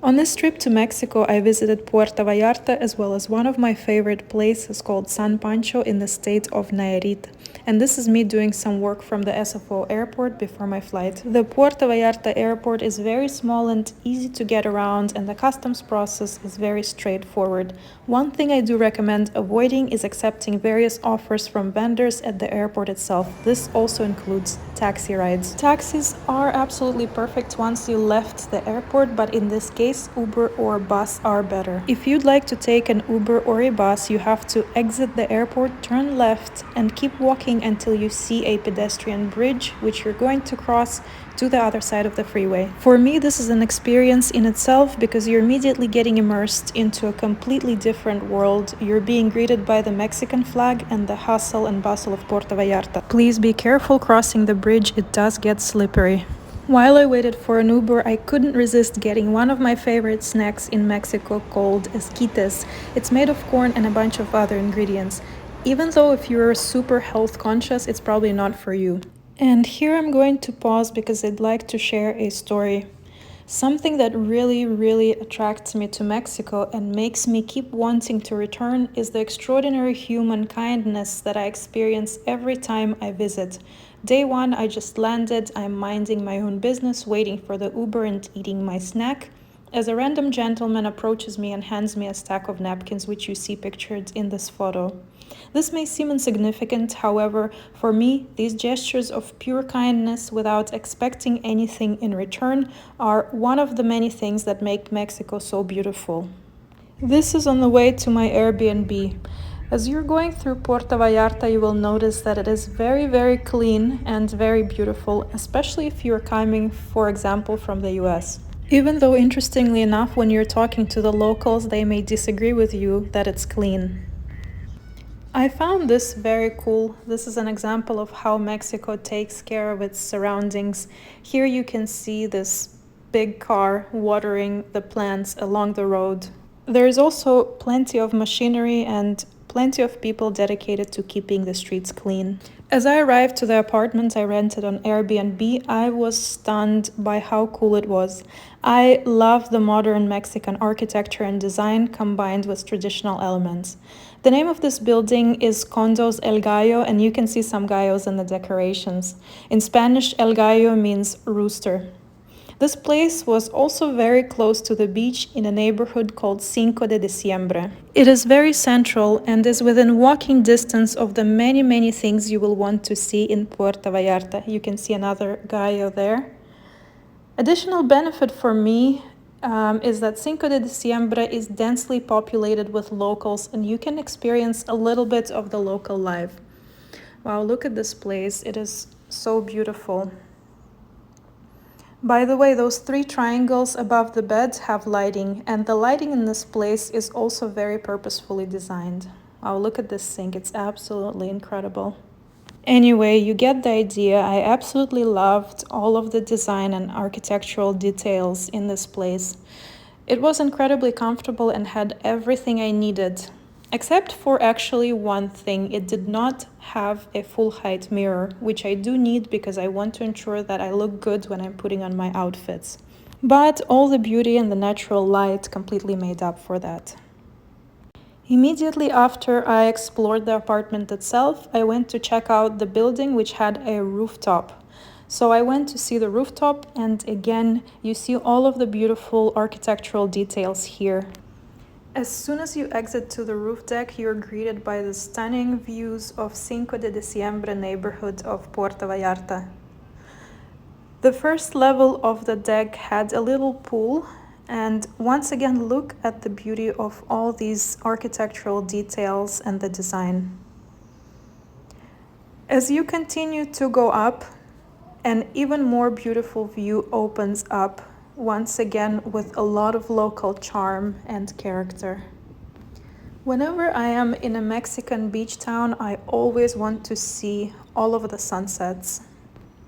On this trip to Mexico, I visited Puerto Vallarta as well as one of my favorite places called San Pancho in the state of Nayarit. And this is me doing some work from the SFO airport before my flight. The Puerto Vallarta airport is very small and easy to get around, and the customs process is very straightforward. One thing I do recommend avoiding is accepting various offers from vendors at the airport itself. This also includes taxi rides. Taxis are absolutely perfect once you left the airport, but in this case, Uber or bus are better. If you'd like to take an Uber or a bus, you have to exit the airport, turn left, and keep walking until you see a pedestrian bridge, which you're going to cross to the other side of the freeway. For me, this is an experience in itself because you're immediately getting immersed into a completely different world. You're being greeted by the Mexican flag and the hustle and bustle of Puerto Vallarta. Please be careful crossing the bridge, it does get slippery. While I waited for an Uber, I couldn't resist getting one of my favorite snacks in Mexico called esquites. It's made of corn and a bunch of other ingredients. Even though if you're super health conscious, it's probably not for you. And here I'm going to pause because I'd like to share a story. Something that really attracts me to Mexico and makes me keep wanting to return is the extraordinary human kindness that I experience every time I visit. Day one, I just landed, I'm minding my own business, waiting for the Uber and eating my snack, as a random gentleman approaches me and hands me a stack of napkins, which you see pictured in this photo. This may seem insignificant, however, for me, these gestures of pure kindness without expecting anything in return are one of the many things that make Mexico so beautiful. This is on the way to my Airbnb. As you're going through Puerto Vallarta, you will notice that it is very clean and very beautiful, especially if you're coming, for example, from the US. Even though, interestingly enough, when you're talking to the locals, they may disagree with you that it's clean. I found this very cool. This is an example of how Mexico takes care of its surroundings. Here you can see this big car watering the plants along the road. There is also plenty of machinery and plenty of people dedicated to keeping the streets clean. As I arrived to the apartment I rented on Airbnb, I was stunned by how cool it was. I love the modern Mexican architecture and design combined with traditional elements. The name of this building is Condos El Gallo, and you can see some gallos in the decorations. In Spanish, El Gallo means rooster. This place was also very close to the beach in a neighborhood called Cinco de Diciembre. It is very central and is within walking distance of the many things you will want to see in Puerto Vallarta. You can see another gallo there. Additional benefit for me is that Cinco de Diciembre is densely populated with locals and you can experience a little bit of the local life. Wow, look at this place. It is so beautiful. By the way, those three triangles above the bed have lighting, and the lighting in this place is also very purposefully designed. Wow, look at this sink. It's absolutely incredible. Anyway, you get the idea. I absolutely loved all of the design and architectural details in this place. It was incredibly comfortable and had everything I needed. Except for actually one thing, it did not have a full-height mirror, which I do need because I want to ensure that I look good when I'm putting on my outfits. But all the beauty and the natural light completely made up for that. Immediately after I explored the apartment itself, I went to check out the building, which had a rooftop. So I went to see the rooftop, and again, you see all of the beautiful architectural details here. As soon as you exit to the roof deck, you're greeted by the stunning views of Cinco de Diciembre neighborhood of Puerto Vallarta. The first level of the deck had a little pool, and once again, look at the beauty of all these architectural details and the design. As you continue to go up, an even more beautiful view opens up, once again with a lot of local charm and character. Whenever I am in a Mexican beach town, I always want to see all of the sunsets.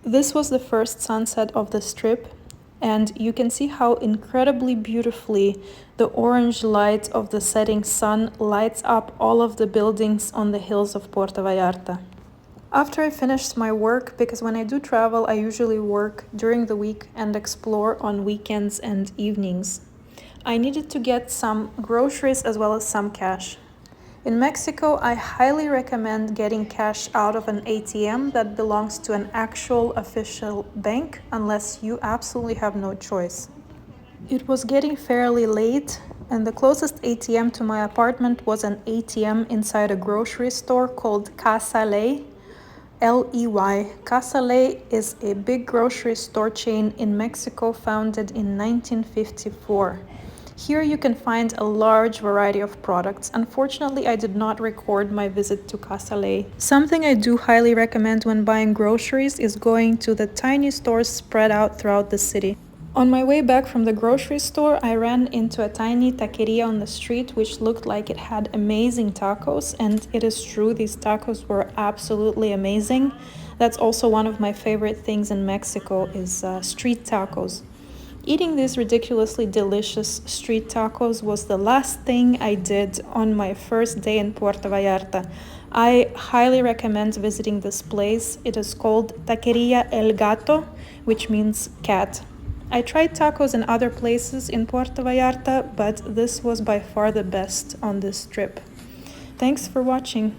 This was the first sunset of the strip, and you can see how incredibly beautifully the orange light of the setting sun lights up all of the buildings on the hills of Puerto Vallarta. After I finished my work, because when I do travel, I usually work during the week and explore on weekends and evenings. I needed to get some groceries as well as some cash. In Mexico, I highly recommend getting cash out of an ATM that belongs to an actual official bank unless you absolutely have no choice. It was getting fairly late, and the closest ATM to my apartment was an ATM inside a grocery store called Casa Ley. Ley. Casa Ley is a big grocery store chain in Mexico founded in 1954. Here you can find a large variety of products. Unfortunately, I did not record my visit to Casa Ley. Something I do highly recommend when buying groceries is going to the tiny stores spread out throughout the city. On my way back from the grocery store, I ran into a tiny taqueria on the street which looked like it had amazing tacos, and it is true, these tacos were absolutely amazing. That's also one of my favorite things in Mexico is street tacos. Eating these ridiculously delicious street tacos was the last thing I did on my first day in Puerto Vallarta. I highly recommend visiting this place. It is called Taqueria El Gato, which means cat. I tried tacos in other places in Puerto Vallarta, but this was by far the best on this trip. Thanks for watching.